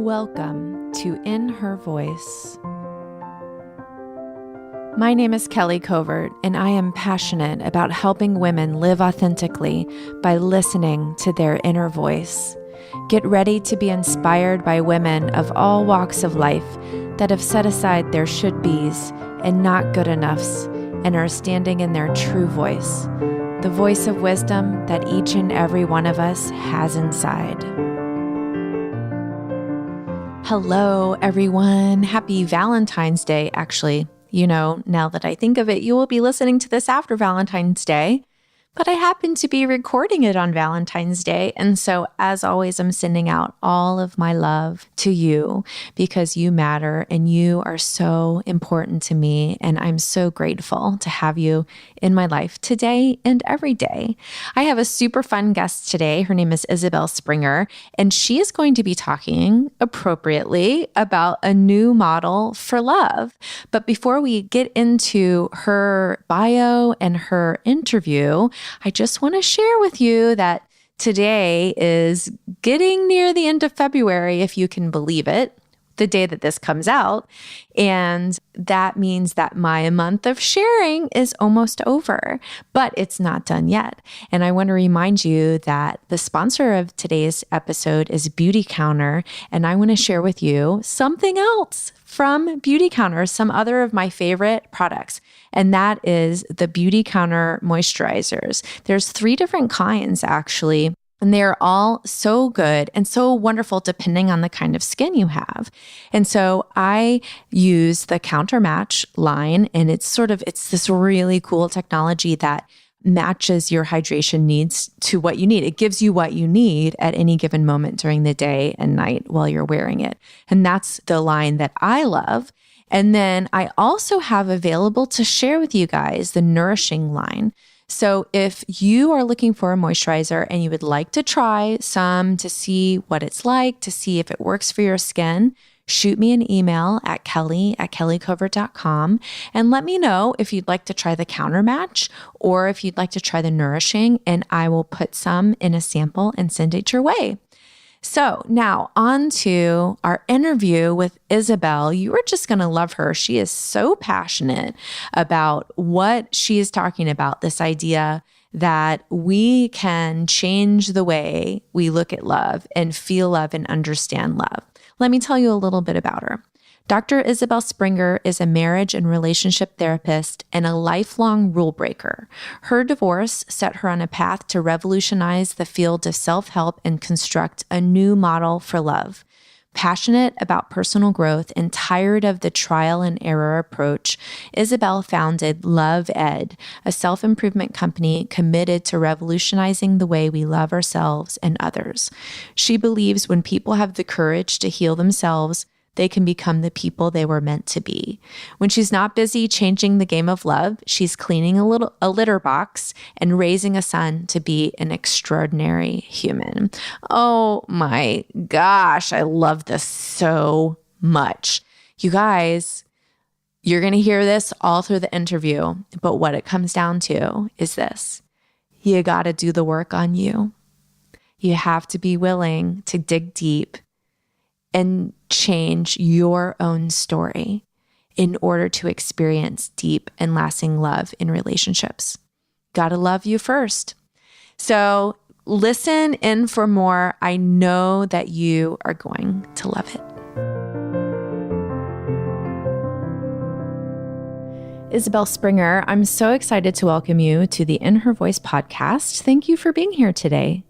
Welcome to In Her Voice. My name is Kelly Covert, and I am passionate about helping women live authentically by listening to their inner voice. Get ready to be inspired by women of all walks of life that have set aside their should-bes and not good enoughs and are standing in their true voice, the voice of wisdom that each and every one of us has inside. Hello, everyone. Happy Valentine's Day. Actually, now that I think of it, you will be listening to this after Valentine's Day, but I happen to be recording it on Valentine's Day. And so, as always, I'm sending out all of my love to you because you matter and you are so important to me. And I'm so grateful to have you in my life today and every day. I have a super fun guest today. Her name is Isabell Springer, and she is going to be talking appropriately about a new model for love. But before we get into her bio and her interview, I just want to share with you that today is getting near the end of February, if you can believe it, the day that this comes out. And that means that my month of sharing is almost over, but it's not done yet. And I want to remind you that the sponsor of today's episode is Beauty Counter. And I want to share with you something else from Beauty Counter, some other of my favorite products. And that is the Beauty Counter moisturizers. There's 3 different kinds, actually. And they're all so good and so wonderful depending on the kind of skin you have. And so I use the Counter Match line, and it's this really cool technology that matches your hydration needs to what you need. It gives you what you need at any given moment during the day and night while you're wearing it. And that's the line that I love. And then I also have available to share with you guys the Nourishing line. So if you are looking for a moisturizer and you would like to try some to see what it's like, to see if it works for your skin, shoot me an email at kelly@kellycovert.com and let me know if you'd like to try the Counter Match or if you'd like to try the Nourishing, and I will put some in a sample and send it your way. So now on to our interview with Isabell. You are just going to love her. She is so passionate about what she is talking about, this idea that we can change the way we look at love and feel love and understand love. Let me tell you a little bit about her. Dr. Isabell Springer is a marriage and relationship therapist and a lifelong rule breaker. Her divorce set her on a path to revolutionize the field of self-help and construct a new model for love. Passionate about personal growth and tired of the trial and error approach, Isabell founded Love Ed, a self-improvement company committed to revolutionizing the way we love ourselves and others. She believes when people have the courage to heal themselves, they can become the people they were meant to be. When she's not busy changing the game of love, she's cleaning a litter box and raising a son to be an extraordinary human. Oh my gosh, I love this so much. You guys, you're going to hear this all through the interview, but what it comes down to is this. You got to do the work on you. You have to be willing to dig deep and change your own story in order to experience deep and lasting love in relationships. Gotta love you first. So listen in for more. I know that you are going to love it. Isabell Springer, I'm so excited to welcome you to the In Her Voice podcast. Thank you for being here today.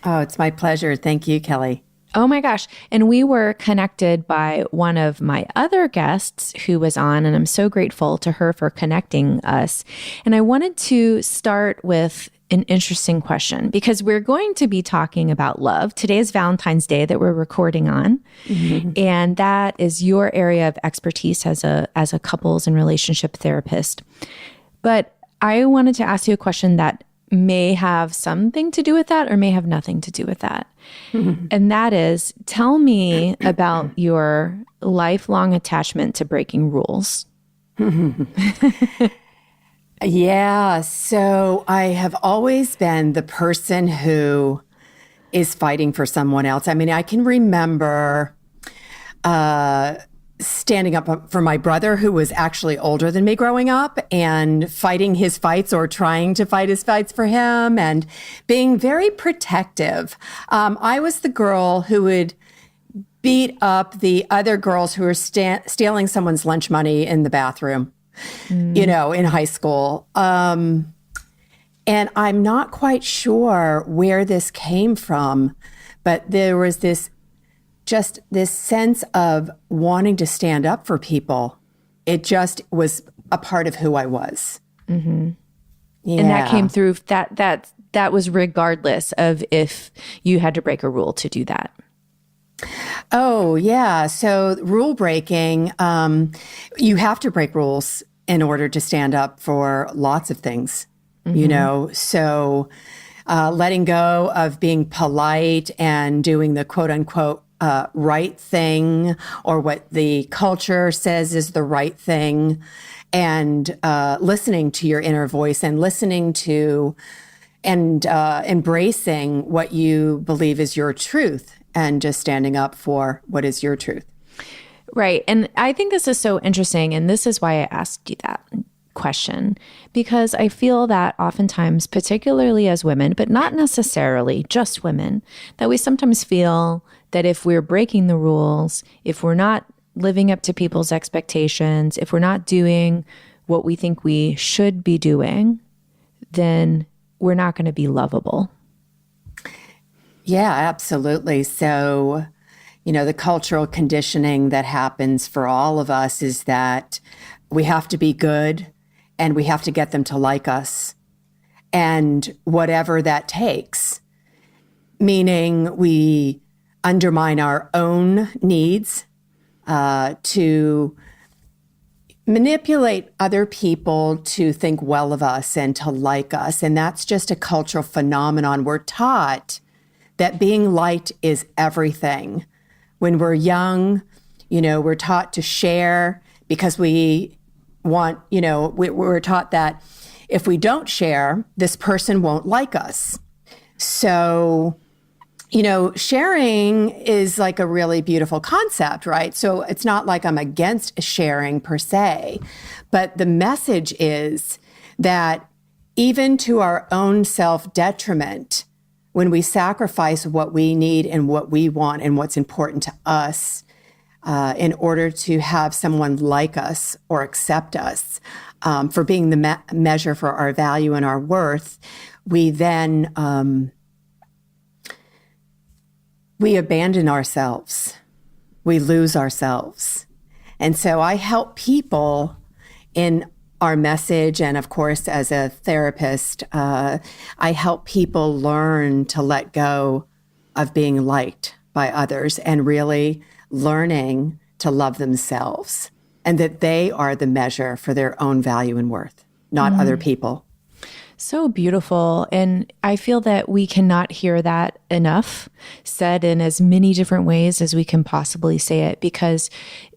Oh, it's my pleasure. Thank you, Kelly. Oh my gosh. And we were connected by one of my other guests who was on, and I'm so grateful to her for connecting us. And I wanted to start with an interesting question because we're going to be talking about love. Today is Valentine's Day that we're recording on. Mm-hmm. And that is your area of expertise as a couples and relationship therapist. But I wanted to ask you a question that may have something to do with that or may have nothing to do with that. Mm-hmm. And that is, tell me about your lifelong attachment to breaking rules. Yeah, so I have always been the person who is fighting for someone else. I mean, I can remember standing up for my brother, who was actually older than me growing up, and fighting his fights or trying to fight his fights for him, and being very protective. I was the girl who would beat up the other girls who were stealing someone's lunch money in the bathroom, in high school. And I'm not quite sure where this came from, but there was this sense of wanting to stand up for people. It just was a part of who I was. Mm-hmm. Yeah. And that came through, that was regardless of if you had to break a rule to do that. Oh, yeah. So rule breaking, you have to break rules in order to stand up for lots of things, So letting go of being polite and doing the quote unquote right thing, or what the culture says is the right thing, and listening to your inner voice and listening to and embracing what you believe is your truth, and just standing up for what is your truth. Right. And I think this is so interesting. And this is why I asked you that question, because I feel that oftentimes, particularly as women, but not necessarily just women, that we sometimes feel that if we're breaking the rules, if we're not living up to people's expectations, if we're not doing what we think we should be doing, then we're not going to be lovable. Yeah, absolutely. So, the cultural conditioning that happens for all of us is that we have to be good and we have to get them to like us, and whatever that takes, meaning we undermine our own needs to manipulate other people to think well of us and to like us. And that's just a cultural phenomenon. We're taught that being liked is everything. When we're young, we're taught to share because we want, we're taught that if we don't share, this person won't like us. So, sharing is like a really beautiful concept, right? So it's not like I'm against sharing per se, but the message is that even to our own self-detriment, when we sacrifice what we need and what we want and what's important to us in order to have someone like us or accept us for being the measure for our value and our worth, we then we abandon ourselves. We lose ourselves. And so I help people in our message, and of course, as a therapist, I help people learn to let go of being liked by others and really learning to love themselves, and that they are the measure for their own value and worth, not other people. So beautiful. And I feel that we cannot hear that enough said in as many different ways as we can possibly say it, because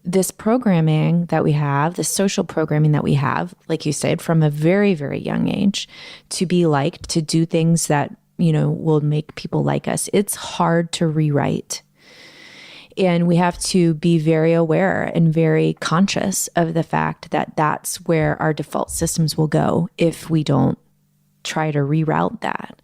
this programming that we have, the social programming that we have, like you said, from a very, very young age, to be liked, to do things that, will make people like us, it's hard to rewrite. And we have to be very aware and very conscious of the fact that that's where our default systems will go if we don't try to reroute that.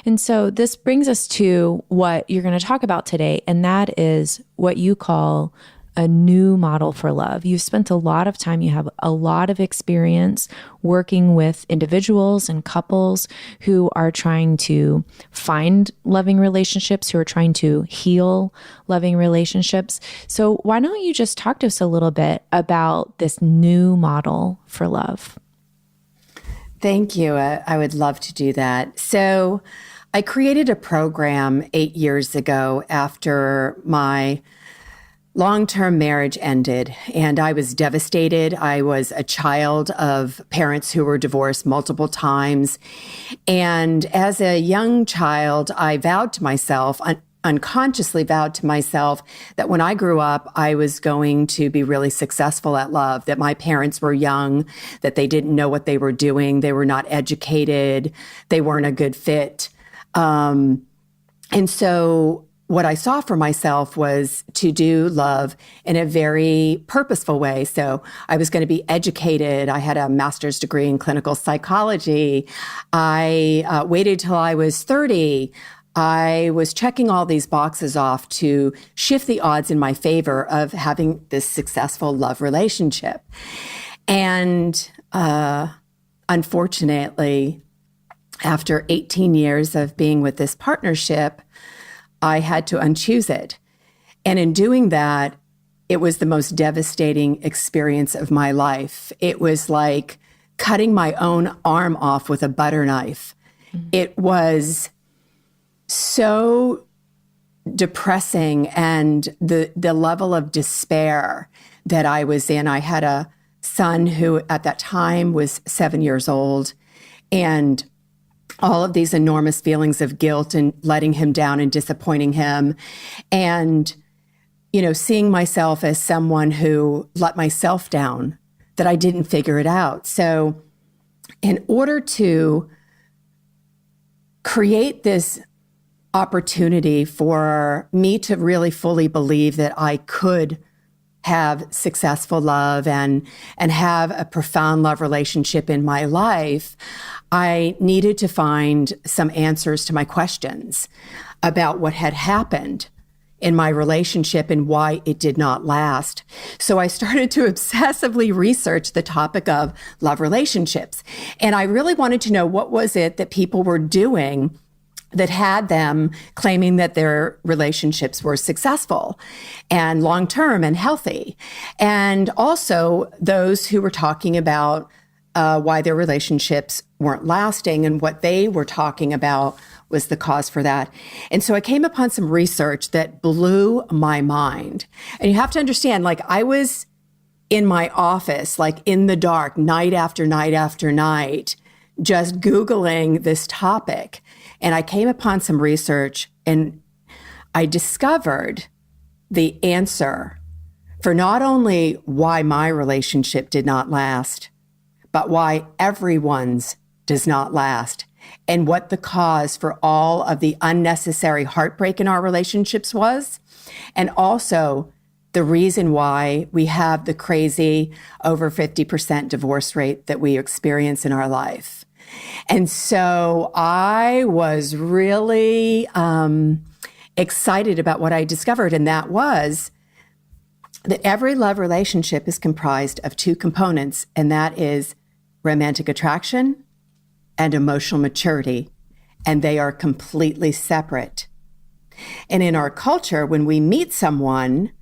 And so this brings us to what you're going to talk about today, and that is what you call a new model for love. You've spent a lot of time, you have a lot of experience working with individuals and couples who are trying to find loving relationships, who are trying to heal loving relationships. So why don't you just talk to us a little bit about this new model for love? Thank you. I would love to do that. So I created a program 8 years ago after my long-term marriage ended, and I was devastated. I was a child of parents who were divorced multiple times. And as a young child, I vowed to myself, unconsciously vowed to myself, that when I grew up, I was going to be really successful at love, that my parents were young, that they didn't know what they were doing. They were not educated. They weren't a good fit. And so what I saw for myself was to do love in a very purposeful way. So I was going to be educated. I had a master's degree in clinical psychology. I waited till I was 30. I was checking all these boxes off to shift the odds in my favor of having this successful love relationship. And unfortunately, after 18 years of being with this partnership, I had to unchoose it. And in doing that, it was the most devastating experience of my life. It was like cutting my own arm off with a butter knife. Mm-hmm. It was so depressing, and the level of despair that I was in. I had a son who at that time was 7 years old, and all of these enormous feelings of guilt and letting him down and disappointing him. And, seeing myself as someone who let myself down, that I didn't figure it out. So in order to create this opportunity for me to really fully believe that I could have successful love and have a profound love relationship in my life, I needed to find some answers to my questions about what had happened in my relationship and why it did not last. So I started to obsessively research the topic of love relationships. And I really wanted to know, what was it that people were doing that had them claiming that their relationships were successful and long-term and healthy. And also those who were talking about why their relationships weren't lasting, and what they were talking about was the cause for that. And so I came upon some research that blew my mind. And you have to understand, like, I was in my office, like in the dark, night after night after night, just Googling this topic. And I came upon some research, and I discovered the answer for not only why my relationship did not last, but why everyone's does not last, and what the cause for all of the unnecessary heartbreak in our relationships was, and also the reason why we have the crazy over 50% divorce rate that we experience in our life. And so I was really excited about what I discovered, and that was that every love relationship is comprised of two components, and that is romantic attraction and emotional maturity, and they are completely separate. And in our culture, when we meet someone,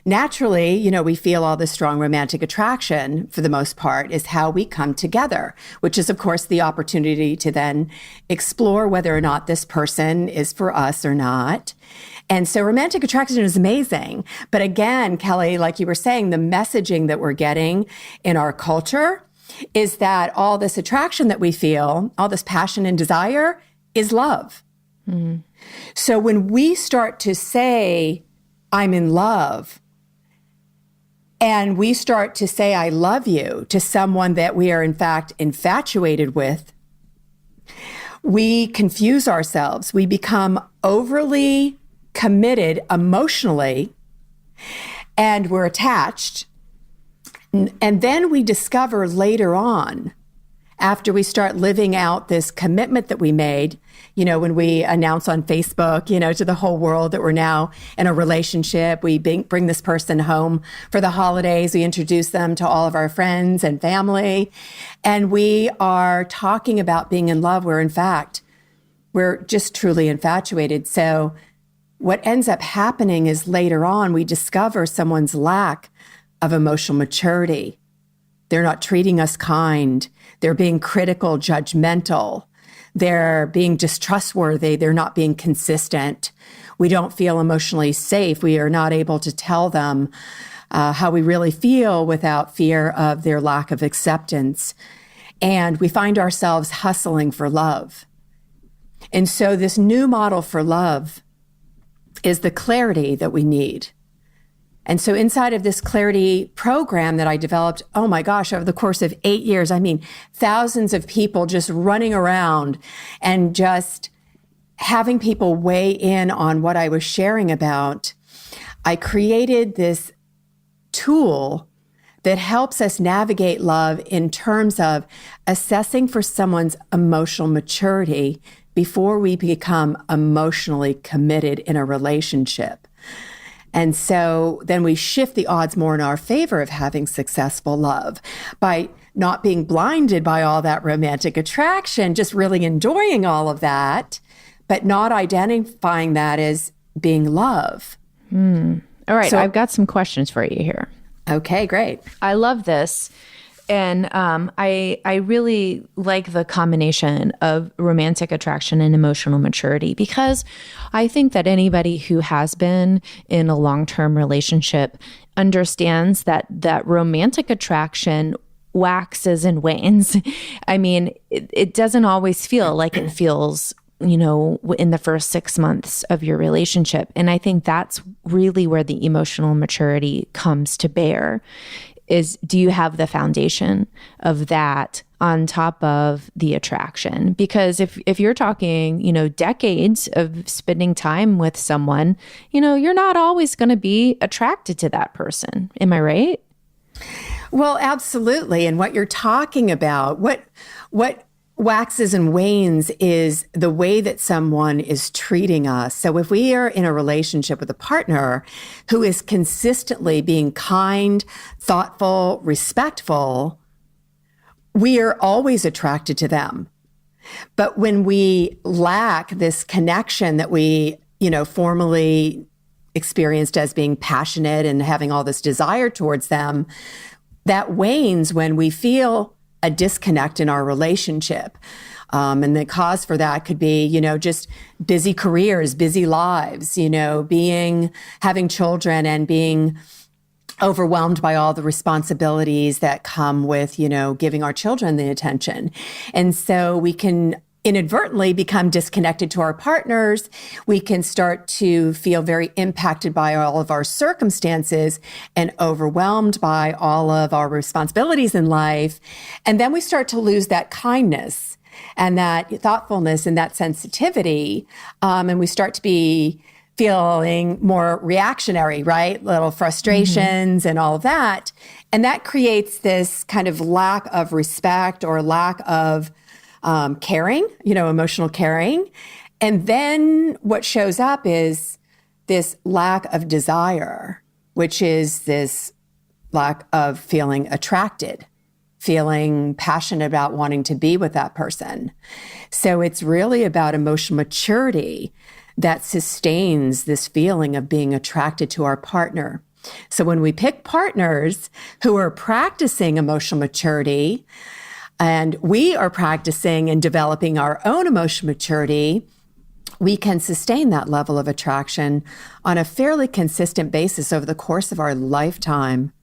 naturally, we feel all this strong romantic attraction, for the most part, is how we come together, which is, of course, the opportunity to then explore whether or not this person is for us or not. And so romantic attraction is amazing. But again, Kelly, like you were saying, the messaging that we're getting in our culture is that all this attraction that we feel, all this passion and desire, is love. Mm. So when we start to say, I'm in love, and we start to say, I love you, to someone that we are in fact infatuated with, we confuse ourselves. We become overly committed emotionally, and we're attached. And then we discover later on, after we start living out this commitment that we made, when we announce on Facebook, to the whole world that we're now in a relationship, we bring this person home for the holidays, we introduce them to all of our friends and family, and we are talking about being in love, where in fact, we're just truly infatuated. So what ends up happening is later on, we discover someone's lack of emotional maturity. They're not treating us kind. They're being critical, judgmental. They're being distrustworthy. They're not being consistent. We don't feel emotionally safe. We are not able to tell them how we really feel without fear of their lack of acceptance. And we find ourselves hustling for love. And so this new model for love is the clarity that we need. And so inside of this clarity program that I developed, oh my gosh, over the course of 8 years, thousands of people just running around and just having people weigh in on what I was sharing about, I created this tool that helps us navigate love in terms of assessing for someone's emotional maturity before we become emotionally committed in a relationship. And so then we shift the odds more in our favor of having successful love by not being blinded by all that romantic attraction, just really enjoying all of that, but not identifying that as being love. All right, I've got some questions for you here. Okay, great. I love this. And I really like the combination of romantic attraction and emotional maturity, because I think that anybody who has been in a long-term relationship understands that romantic attraction waxes and wanes. I mean, it doesn't always feel like it feels, in the first 6 months of your relationship. And I think that's really where the emotional maturity comes to bear. Is, do you have the foundation of that on top of the attraction? Because if you're talking, decades of spending time with someone, you're not always going to be attracted to that person. Am I right? Well, absolutely. And what you're talking about, what waxes and wanes is the way that someone is treating us. So if we are in a relationship with a partner who is consistently being kind, thoughtful, respectful, we are always attracted to them. But when we lack this connection that we, formerly experienced as being passionate and having all this desire towards them, that wanes when we feel a disconnect in our relationship. And the cause for that could be, just busy careers, busy lives, having children and being overwhelmed by all the responsibilities that come with, giving our children the attention. And so we can inadvertently become disconnected to our partners. We can start to feel very impacted by all of our circumstances and overwhelmed by all of our responsibilities in life. And then we start to lose that kindness and that thoughtfulness and that sensitivity. And we start to be feeling more reactionary, right? Little frustrations and all of that. And that creates this kind of lack of respect or lack of caring, emotional caring. And then what shows up is this lack of desire, which is this lack of feeling attracted, feeling passionate about wanting to be with that person. So it's really about emotional maturity that sustains this feeling of being attracted to our partner. So when we pick partners who are practicing emotional maturity, and we are practicing and developing our own emotional maturity, we can sustain that level of attraction on a fairly consistent basis over the course of our lifetime.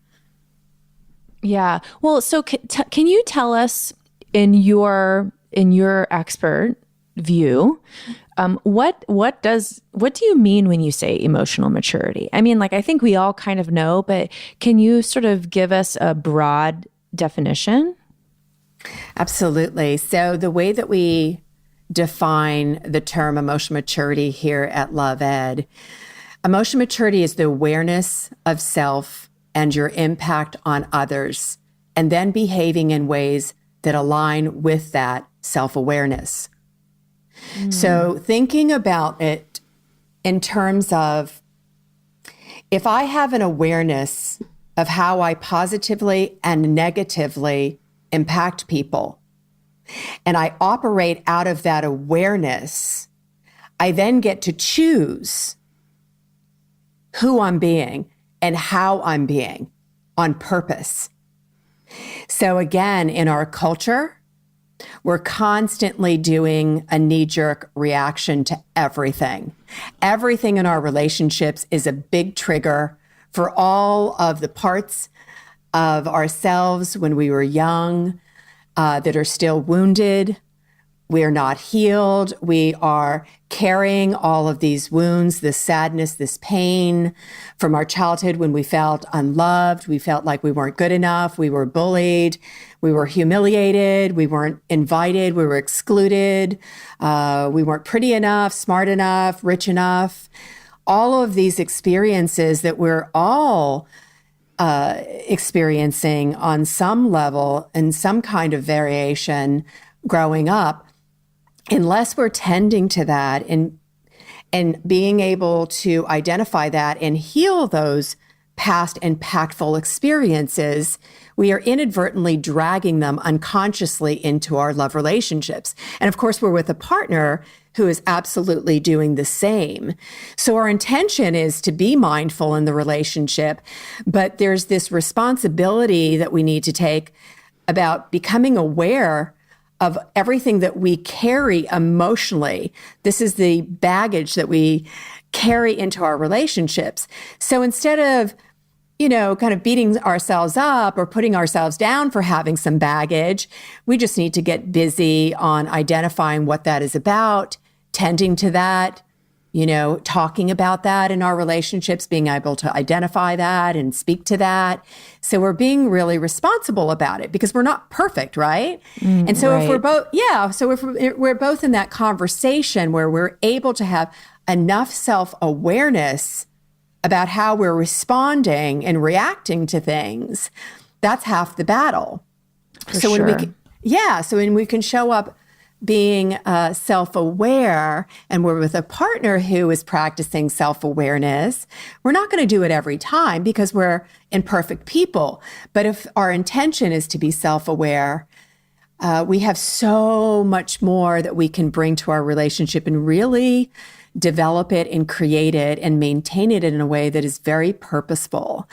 Yeah. Well, so can you tell us in your expert view, what do you mean when you say emotional maturity? I mean, I think we all kind of know, but can you sort of give us a broad definition? Absolutely. So the way that we define the term emotional maturity here at Love Ed, emotional maturity is the awareness of self and your impact on others, and then behaving in ways that align with that self-awareness. So thinking about it in terms of, if I have an awareness of how I positively and negatively impact people, and I operate out of that awareness, I then get to choose who I'm being and how I'm being on purpose. So again, in our culture, we're constantly doing a knee-jerk reaction to everything. Everything in our relationships is a big trigger for all of the parts of ourselves when we were young that are still wounded, We are not healed. We are carrying all of these wounds, this sadness, this pain from our childhood when we felt unloved. We felt like we weren't good enough. We were bullied. We were humiliated. We weren't invited. We were excluded. We weren't pretty enough, smart enough, rich enough. All of these experiences that we're all experiencing on some level and some kind of variation growing up, unless we're tending to that and being able to identify that and heal those past impactful experiences, we are inadvertently dragging them unconsciously into our love relationships. And of course, we're with a partner who is absolutely doing the same. So our intention is to be mindful in the relationship, but there's this responsibility that we need to take about becoming aware of everything that we carry emotionally. This is the baggage that we carry into our relationships. So instead of, kind of beating ourselves up or putting ourselves down for having some baggage, we just need to get busy on identifying what that is about, tending to that, talking about that in our relationships, being able to identify that and speak to that. So we're being really responsible about it because we're not perfect, right? And so if we're both, if we're both in that conversation where we're able to have enough self-awareness about how we're responding and reacting to things, that's half the battle. So when we can show up being self-aware, and we're with a partner who is practicing self-awareness, we're not going to do it every time because we're imperfect people. But if our intention is to be self-aware, we have so much more that we can bring to our relationship and really develop it and create it and maintain it in a way that is very purposeful.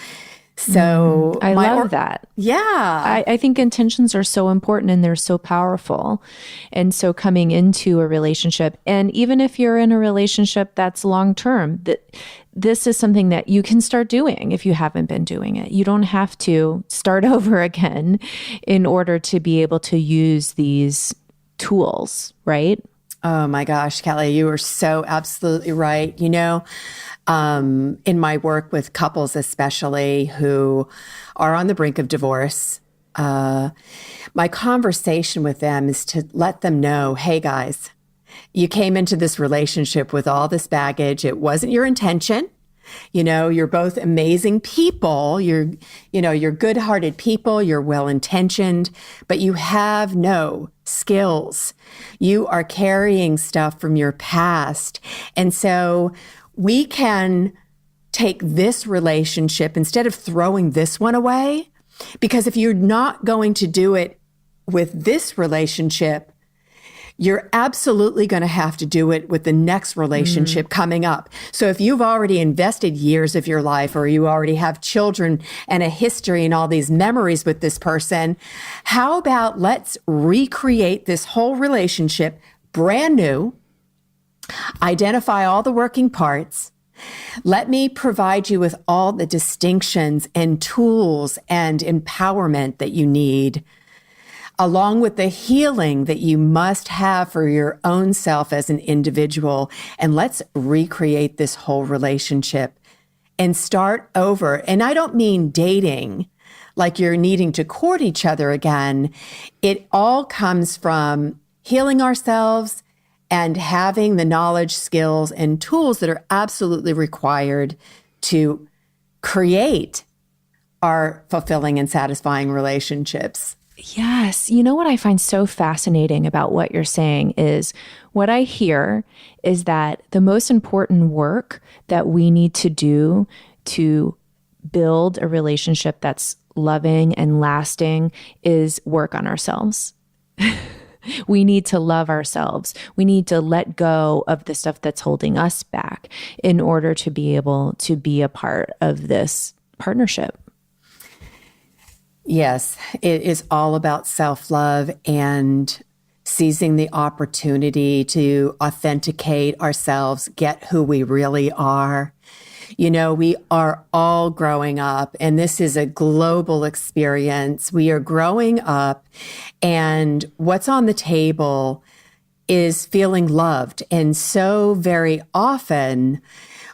So I love that. Yeah. I think intentions are so important and they're so powerful. And so coming into a relationship, and even if you're in a relationship that's long-term, this is something that you can start doing if you haven't been doing it. You don't have to start over again in order to be able to use these tools, right? Oh my gosh, Kelly, you are so absolutely right. In my work with couples, especially who are on the brink of divorce, my conversation with them is to let them know, hey guys, you came into this relationship with all this baggage. It wasn't your intention. You're both amazing people. You're good-hearted people. You're well-intentioned, but you have no skills. You are carrying stuff from your past. And so we can take this relationship instead of throwing this one away, because if you're not going to do it with this relationship, you're absolutely going to have to do it with the next relationship coming up. So if you've already invested years of your life, or you already have children and a history and all these memories with this person, how about let's recreate this whole relationship brand new, identify all the working parts. Let me provide you with all the distinctions and tools and empowerment that you need, along with the healing that you must have for your own self as an individual. And let's recreate this whole relationship and start over. And I don't mean dating, like you're needing to court each other again. It all comes from healing ourselves and having the knowledge, skills, and tools that are absolutely required to create our fulfilling and satisfying relationships. Yes. You know what I find so fascinating about what you're saying is what I hear is that the most important work that we need to do to build a relationship that's loving and lasting is work on ourselves. We need to love ourselves. We need to let go of the stuff that's holding us back in order to be able to be a part of this partnership. Yes, it is all about self-love and seizing the opportunity to authenticate ourselves, get who we really are. We are all growing up, and this is a global experience. We are growing up, and what's on the table is feeling loved. And so very often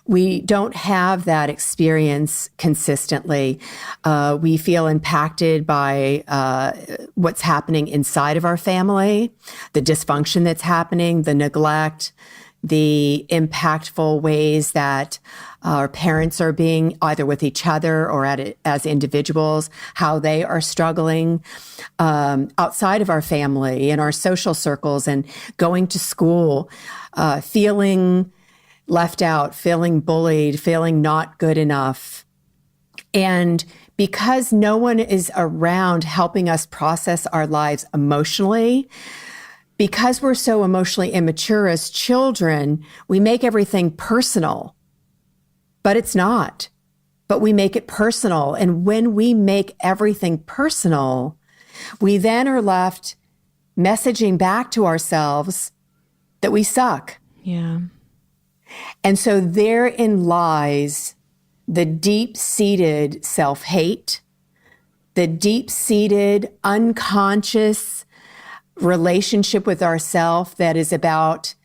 we don't have that experience consistently. We feel impacted by what's happening inside of our family, the dysfunction that's happening, the neglect, the impactful ways that our parents are being either with each other or as individuals, how they are struggling outside of our family, in our social circles, and going to school, feeling left out, feeling bullied, feeling not good enough. And because no one is around helping us process our lives emotionally, because we're so emotionally immature as children, we make everything personal, but it's not. But we make it personal. And when we make everything personal, we then are left messaging back to ourselves that we suck. Yeah. And so therein lies the deep-seated self-hate, the deep-seated unconscious relationship with ourself that is about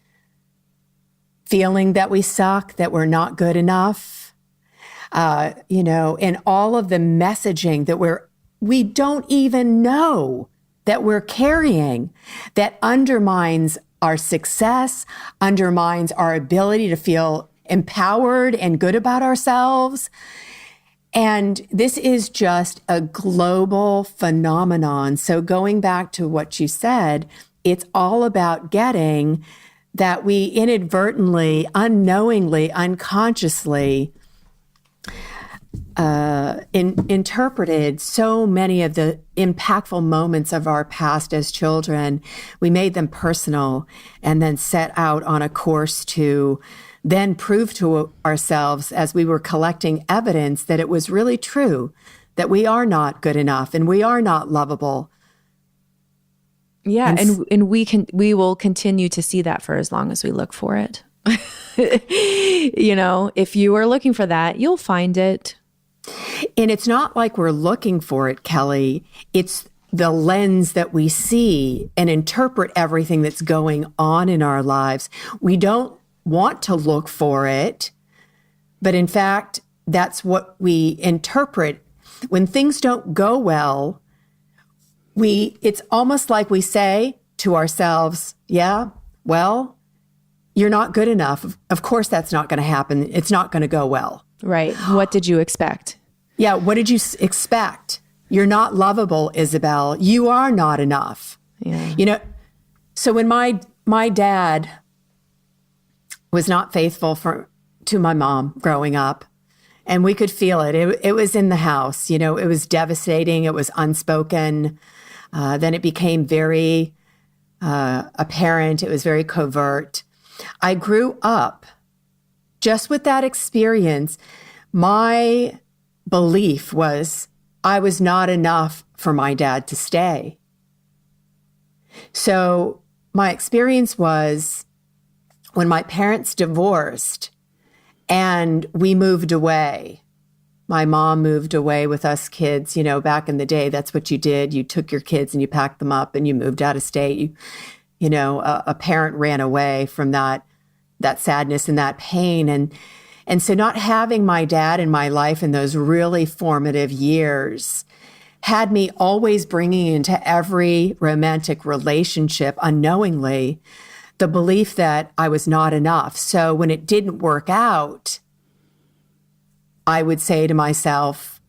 feeling that we suck, that we're not good enough, and all of the messaging that we don't even know that we're carrying that undermines our success, undermines our ability to feel empowered and good about ourselves. And this is just a global phenomenon. So going back to what you said, it's all about getting that we inadvertently, unknowingly, unconsciously interpreted so many of the impactful moments of our past as children. We made them personal and then set out on a course to then prove to ourselves, as we were collecting evidence, that it was really true, that we are not good enough and we are not lovable. Yeah, and we will continue to see that for as long as we look for it. If you are looking for that, you'll find it. And it's not like we're looking for it, Kelly. It's the lens that we see and interpret everything that's going on in our lives. We don't want to look for it, but in fact, that's what we interpret. When things don't go well, it's almost like we say to ourselves, yeah, well, you're not good enough. Of course, that's not going to happen. It's not going to go well. Right. What did you expect? Yeah. What did you expect? You're not lovable, Isabell. You are not enough. Yeah. So when my dad was not faithful to my mom growing up, and we could feel it. It was in the house. It was devastating. It was unspoken. Then it became very apparent. It was very covert. I grew up just with that experience. My belief was I was not enough for my dad to stay. So my experience was when my parents divorced and we moved away. My mom moved away with us kids. Back in the day, that's what you did. You took your kids and you packed them up and you moved out of state. A parent ran away from that sadness and that pain. And so not having my dad in my life in those really formative years had me always bringing into every romantic relationship unknowingly the belief that I was not enough. So when it didn't work out, I would say to myself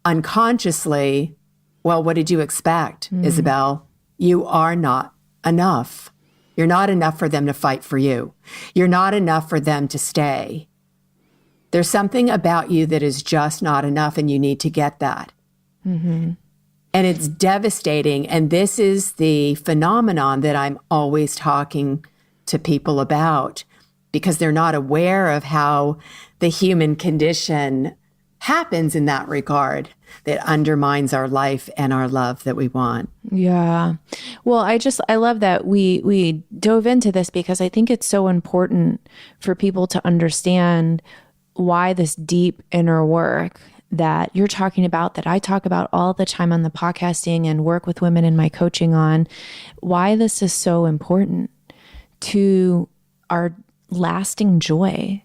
unconsciously, well, what did you expect, Isabell? You are not enough. You're not enough for them to fight for you. You're not enough for them to stay. There's something about you that is just not enough, and you need to get that. Mm-hmm. And it's devastating. And this is the phenomenon that I'm always talking to people about, because they're not aware of how the human condition happens in that regard, that undermines our life and our love that we want. Yeah. Well, I love that we dove into this, because I think it's so important for people to understand why this deep inner work that you're talking about, that I talk about all the time on the podcasting and work with women in my coaching on, why this is so important. to our lasting joy.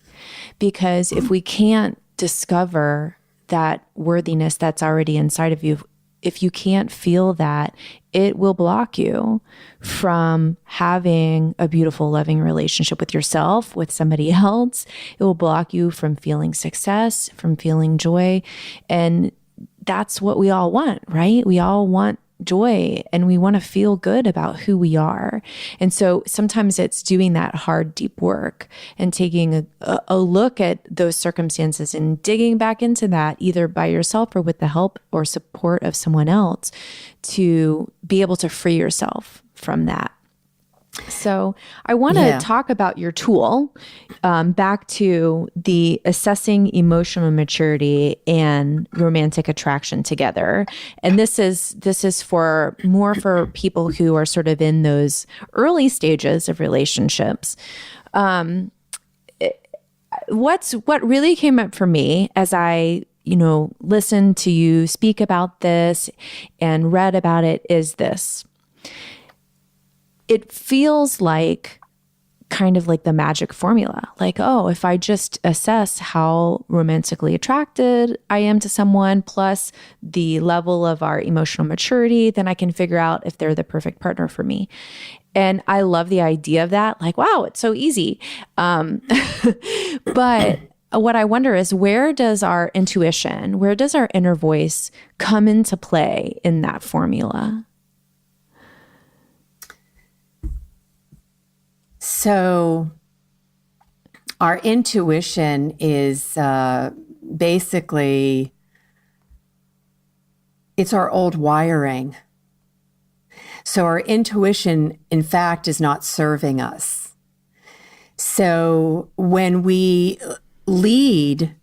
Because if we can't discover that worthiness that's already inside of you, if you can't feel that, it will block you from having a beautiful, loving relationship with yourself, with somebody else. It will block you from feeling success, from feeling joy. And that's what we all want, right? We all want joy and we want to feel good about who we are. And so sometimes it's doing that hard, deep work and taking a look at those circumstances and digging back into that, either by yourself or with the help or support of someone else, to be able to free yourself from that. So I want to talk about your tool, back to the assessing emotional maturity and romantic attraction together. And this is for people who are sort of in those early stages of relationships. What really came up for me as I listened to you speak about this and read about it is this. It feels like kind of like the magic formula. Like, oh, if I just assess how romantically attracted I am to someone, plus the level of our emotional maturity, then I can figure out if they're the perfect partner for me. And I love the idea of that. Like, wow, it's so easy. But what I wonder is, where does our intuition, where does our inner voice come into play in that formula? So our intuition is basically, it's our old wiring. So our intuition, in fact, is not serving us. So when we lead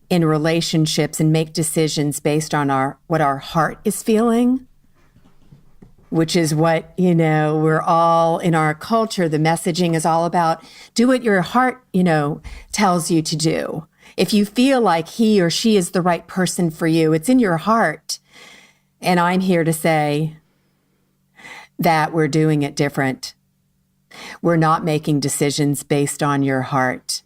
in relationships and make decisions based on what our heart is feeling, which is what, we're all in our culture, the messaging is all about, do what your heart, tells you to do. If you feel like he or she is the right person for you, it's in your heart. And I'm here to say that we're doing it different. We're not making decisions based on your heart.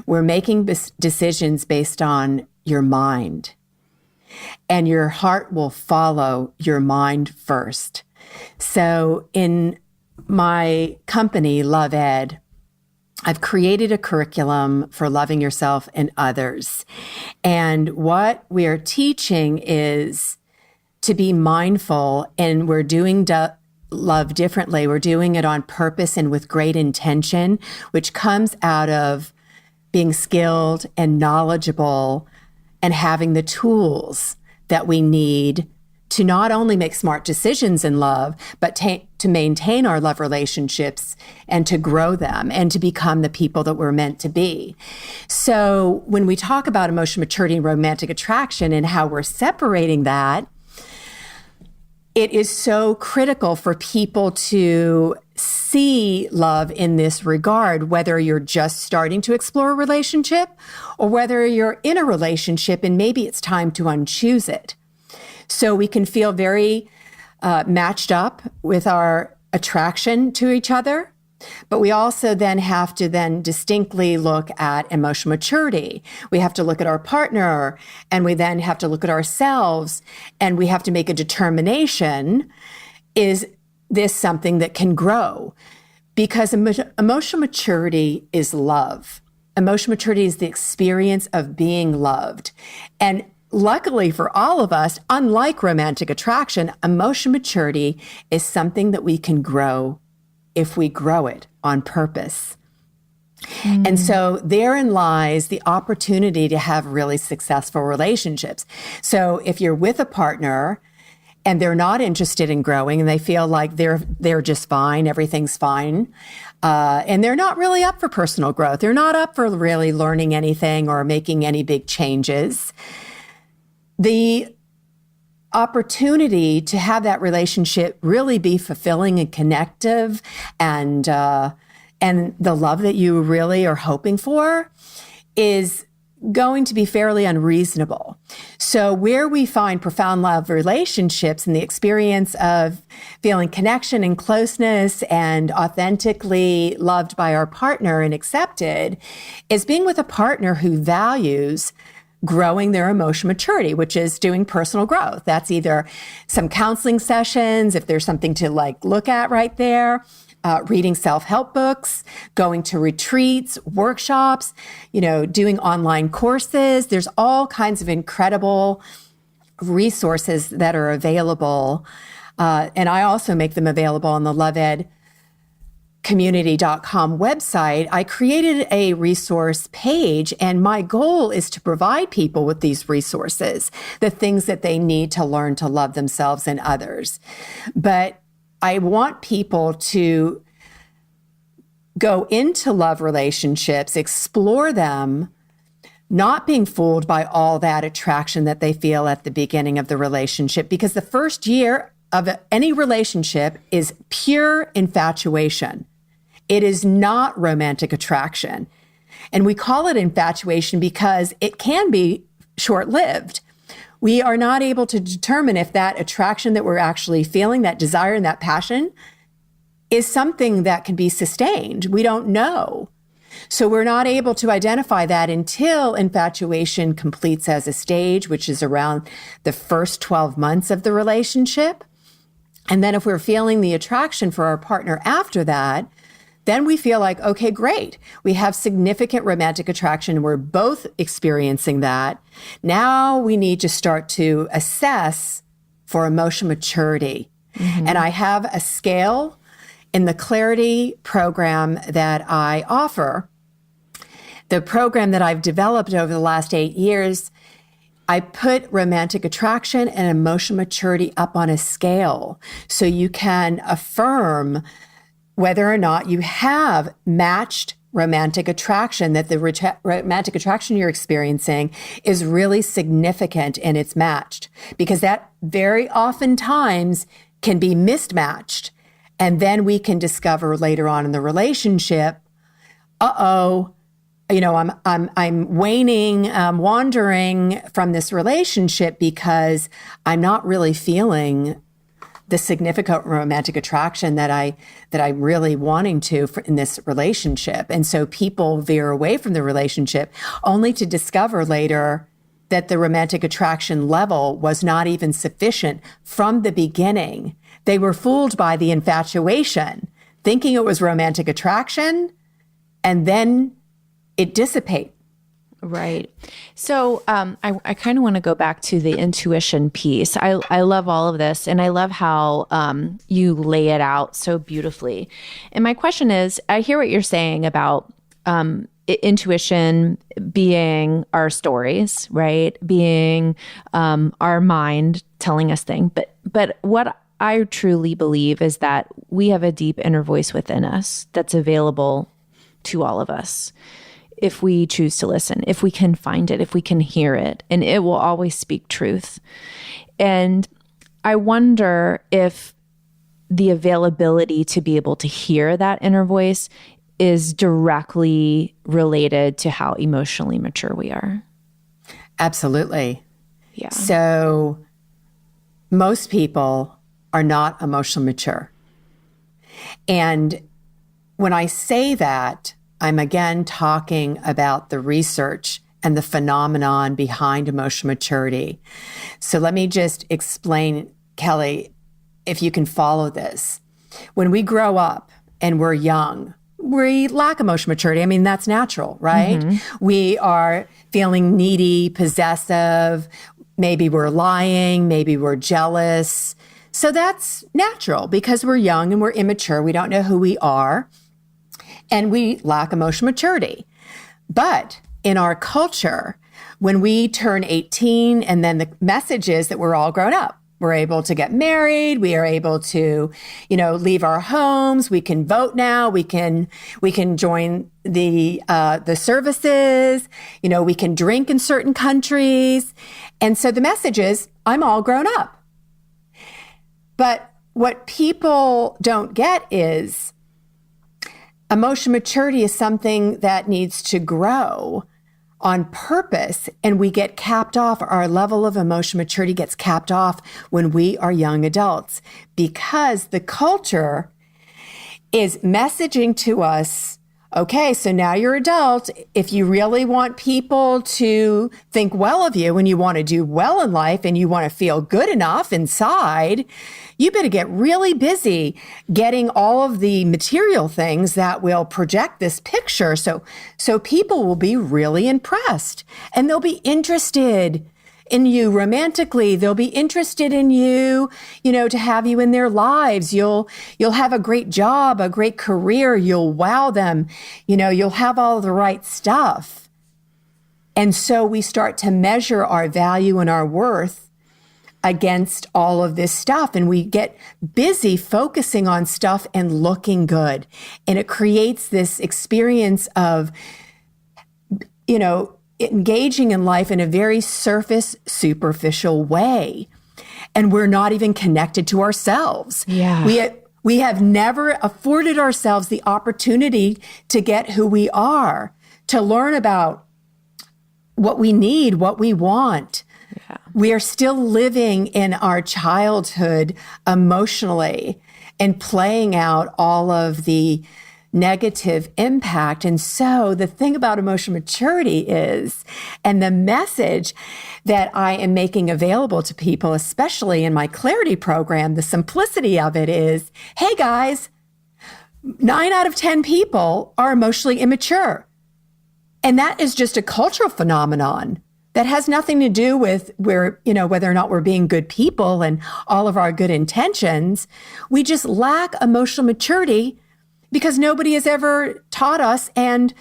We're making decisions based on your mind. And your heart will follow your mind first. So in my company, Love Ed, I've created a curriculum for loving yourself and others. And what we are teaching is to be mindful, and we're doing love differently. We're doing it on purpose and with great intention, which comes out of being skilled and knowledgeable and having the tools that we need to not only make smart decisions in love, but to maintain our love relationships and to grow them and to become the people that we're meant to be. So when we talk about emotional maturity and romantic attraction and how we're separating that, it is so critical for people to see love in this regard, whether you're just starting to explore a relationship or whether you're in a relationship and maybe it's time to unchoose it. So we can feel very matched up with our attraction to each other, but we also then have to distinctly look at emotional maturity. We have to look at our partner, and we then have to look at ourselves, and we have to make a determination, is this something that can grow? Because emotional maturity is love. Emotional maturity is the experience of being loved. And luckily for all of us, unlike romantic attraction, emotional maturity is something that we can grow if we grow it on purpose. And so therein lies the opportunity to have really successful relationships. So if you're with a partner and they're not interested in growing and they feel like they're just fine, everything's fine, and they're not really up for personal growth, they're not up for really learning anything or making any big changes, the opportunity to have that relationship really be fulfilling and connective and the love that you really are hoping for is going to be fairly unreasonable. So where we find profound love relationships and the experience of feeling connection and closeness and authentically loved by our partner and accepted is being with a partner who values growing their emotional maturity, which is doing personal growth. That's either some counseling sessions, if there's something to look at right there, reading self-help books, going to retreats, workshops, doing online courses. There's all kinds of incredible resources that are available. And I also make them available on the loveedcommunity.com website. I created a resource page, and my goal is to provide people with these resources, the things that they need to learn to love themselves and others. But I want people to go into love relationships, explore them, not being fooled by all that attraction that they feel at the beginning of the relationship, because the first year of any relationship is pure infatuation. It is not romantic attraction. And we call it infatuation because it can be short-lived. We are not able to determine if that attraction that we're actually feeling, that desire and that passion, is something that can be sustained. We don't know. So we're not able to identify that until infatuation completes as a stage, which is around the first 12 months of the relationship. And then if we're feeling the attraction for our partner after that, then we feel like, okay, great. We have significant romantic attraction. We're both experiencing that. Now we need to start to assess for emotional maturity. Mm-hmm. And I have a scale in the Clarity program that I offer. The program that I've developed over the last 8 years, I put romantic attraction and emotional maturity up on a scale so you can affirm whether or not you have matched romantic attraction, that the romantic attraction you're experiencing is really significant and it's matched, because that very oftentimes can be mismatched. And then we can discover later on in the relationship, I'm waning, wandering from this relationship because I'm not really feeling the significant romantic attraction that I'm really wanting to in this relationship. And so people veer away from the relationship only to discover later that the romantic attraction level was not even sufficient from the beginning. They were fooled by the infatuation, thinking it was romantic attraction, and then it dissipates. Right. So I kind of want to go back to the intuition piece. I love all of this, and I love how you lay it out so beautifully. And my question is, I hear what you're saying about intuition being our stories, right? Being our mind telling us things. But what I truly believe is that we have a deep inner voice within us that's available to all of us, if we choose to listen, if we can find it, if we can hear it, and it will always speak truth. And I wonder if the availability to be able to hear that inner voice is directly related to how emotionally mature we are. Absolutely. Yeah. So most people are not emotionally mature. And when I say that, I'm again talking about the research and the phenomenon behind emotional maturity. So let me just explain, Kelly, if you can follow this. When we grow up and we're young, we lack emotional maturity. I mean, that's natural, right? Mm-hmm. We are feeling needy, possessive. Maybe we're lying. Maybe we're jealous. So that's natural because we're young and we're immature. We don't know who we are. And we lack emotional maturity. But in our culture, when we turn 18, and then the message is that we're all grown up. We're able to get married. We are able to, leave our homes. We can vote now. We can join the services. We can drink in certain countries. And so the message is, I'm all grown up. But what people don't get is, emotional maturity is something that needs to grow. on purpose, and we get capped off. Our level of emotional maturity gets capped off when we are young adults because the culture is messaging to us, okay, so now you're adult. If you really want people to think well of you and you want to do well in life and you want to feel good enough inside, you better get really busy getting all of the material things that will project this picture. So people will be really impressed and they'll be interested in you romantically. They'll be interested in you, to have you in their lives. You'll have a great job, a great career. You'll wow them. You'll have all the right stuff. And so we start to measure our value and our worth against all of this stuff. And we get busy focusing on stuff and looking good. And it creates this experience of, engaging in life in a very surface, superficial way. And we're not even connected to ourselves. Yeah. We have never afforded ourselves the opportunity to get who we are, to learn about what we need, what we want. Yeah. We are still living in our childhood emotionally and playing out all of the negative impact. And so the thing about emotional maturity is, and the message that I am making available to people, especially in my clarity program, the simplicity of it is, hey guys, 9 out of 10 people are emotionally immature. And that is just a cultural phenomenon that has nothing to do with whether or not we're being good people and all of our good intentions. We just lack emotional maturity because nobody has ever taught us, and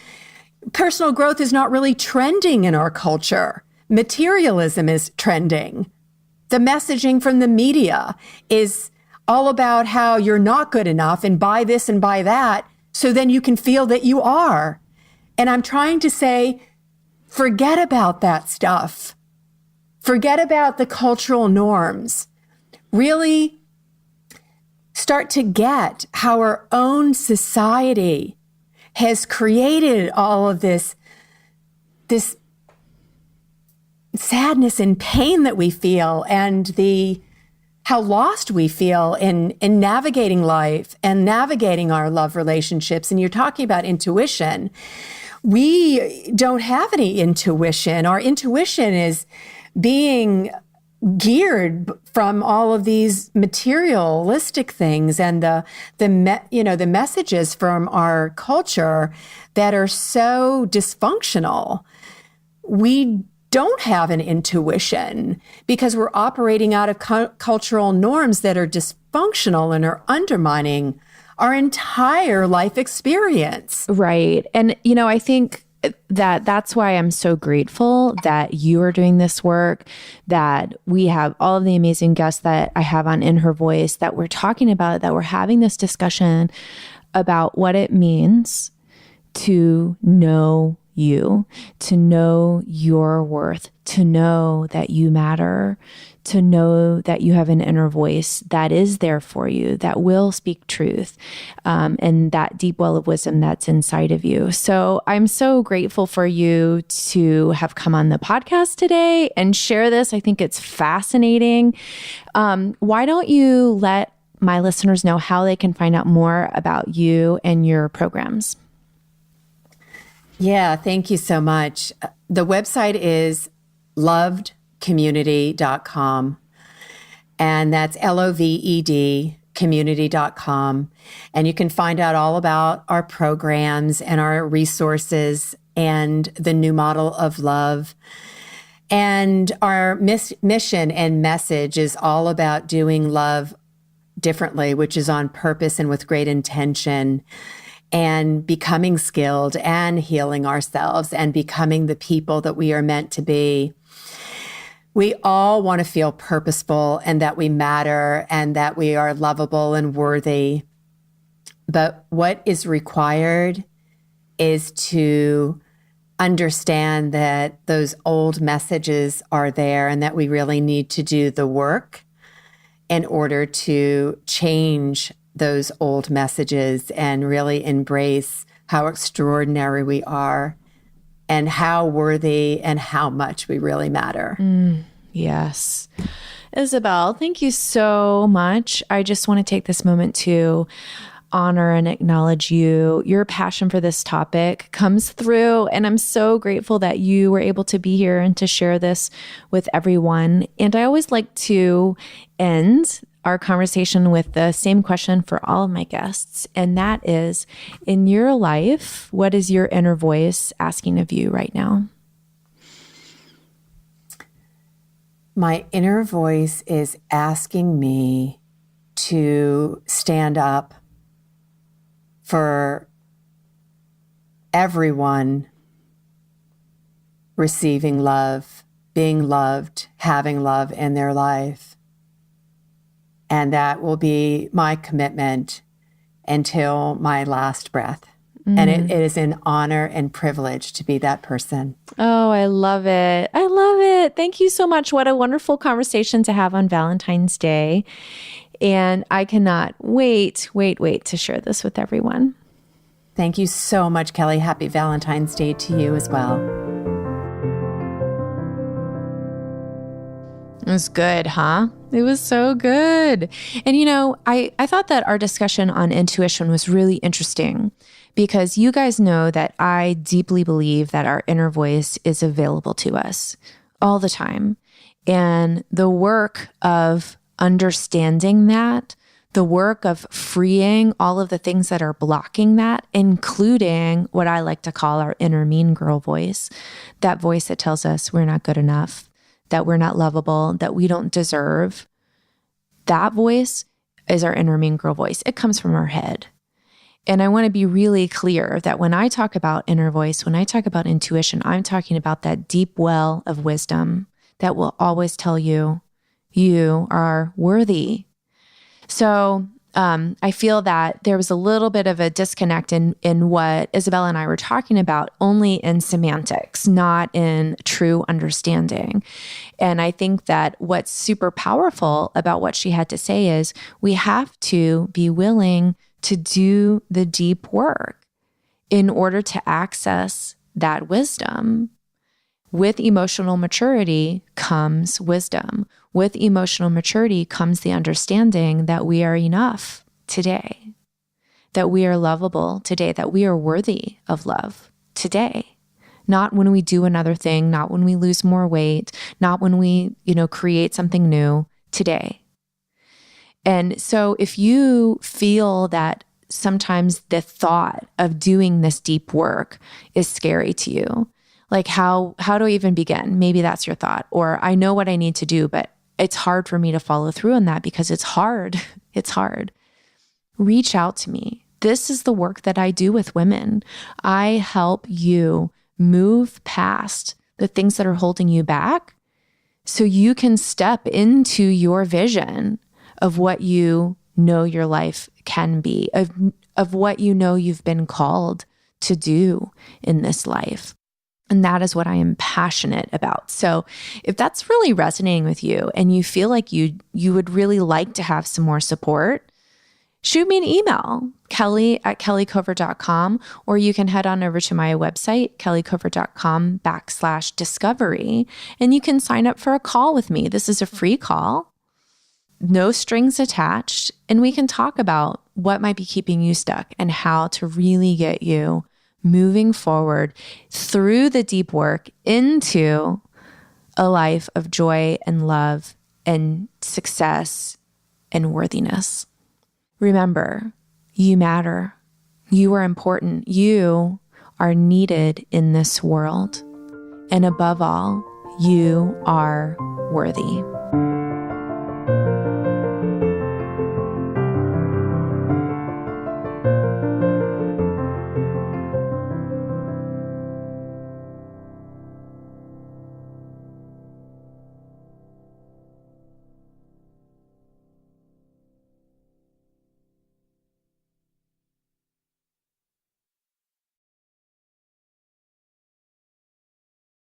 personal growth is not really trending in our culture. Materialism is trending. The messaging from the media is all about how you're not good enough and buy this and buy that, so then you can feel that you are. And I'm trying to say, forget about that stuff. Forget about the cultural norms. Really start to get how our own society has created all of this sadness and pain that we feel, and how lost we feel in navigating life and navigating our love relationships. And you're talking about intuition. We don't have any intuition. Our intuition is being geared from all of these materialistic things and the messages from our culture that are so dysfunctional. We don't have an intuition because we're operating out of cultural norms that are dysfunctional and are undermining our entire life experience. Right. And, I think that's why I'm so grateful that you are doing this work, that we have all of the amazing guests that I have on In Her Voice, that we're talking about, that we're having this discussion about what it means to know you, to know your worth, to know that you matter, to know that you have an inner voice that is there for you, that will speak truth, and that deep well of wisdom that's inside of you. So I'm so grateful for you to have come on the podcast today and share this. I think it's fascinating. Why don't you let my listeners know how they can find out more about you and your programs? Yeah, thank you so much. The website is lovedcommunity.com, and that's LOVED community.com. And you can find out all about our programs and our resources and the new model of love. And our mission and message is all about doing love differently, which is on purpose and with great intention, and becoming skilled and healing ourselves and becoming the people that we are meant to be. We all want to feel purposeful and that we matter and that we are lovable and worthy. But what is required is to understand that those old messages are there and that we really need to do the work in order to change those old messages and really embrace how extraordinary we are and how worthy and how much we really matter. Yes. Isabell, thank you so much. I just want to take this moment to honor and acknowledge you. Your passion for this topic comes through, and I'm so grateful that you were able to be here and to share this with everyone. And I always like to end our conversation with the same question for all of my guests, and that is, in your life, what is your inner voice asking of you right now? My inner voice is asking me to stand up for everyone receiving love, being loved, having love in their life. And that will be my commitment until my last breath. And it is an honor and privilege to be that person. Oh, I love it. I love it. Thank you so much. What a wonderful conversation to have on Valentine's Day. And I cannot wait to share this with everyone. Thank you so much, Kelly. Happy Valentine's Day to you as well. It was good, huh? It was so good. And I thought that our discussion on intuition was really interesting because you guys know that I deeply believe that our inner voice is available to us all the time. And the work of understanding that, the work of freeing all of the things that are blocking that, including what I like to call our inner mean girl voice, that voice that tells us we're not good enough, that we're not lovable, that we don't deserve. That voice is our inner mean girl voice. It comes from our head. And I want to be really clear that when I talk about inner voice, when I talk about intuition, I'm talking about that deep well of wisdom that will always tell you, you are worthy. So I feel that there was a little bit of a disconnect in what Isabell and I were talking about, only in semantics, not in true understanding. And I think that what's super powerful about what she had to say is we have to be willing to do the deep work in order to access that wisdom. With emotional maturity comes wisdom. With emotional maturity comes the understanding that we are enough today, that we are lovable today, that we are worthy of love today. Not when we do another thing, not when we lose more weight, not when we, create something new, today. And so if you feel that sometimes the thought of doing this deep work is scary to you, like how do I even begin? Maybe that's your thought. Or I know what I need to do, but it's hard for me to follow through on that because it's hard. It's hard. Reach out to me. This is the work that I do with women. I help you move past the things that are holding you back so you can step into your vision of what you know your life can be, of what you know you've been called to do in this life. And that is what I am passionate about. So if that's really resonating with you and you feel like you would really like to have some more support, shoot me an email, kelly@kellycover.com, or you can head on over to my website, kellycover.com/discovery, and you can sign up for a call with me. This is a free call. No strings attached, and we can talk about what might be keeping you stuck and how to really get you moving forward through the deep work into a life of joy and love and success and worthiness. Remember, you matter. You are important. You are needed in this world. And above all, you are worthy.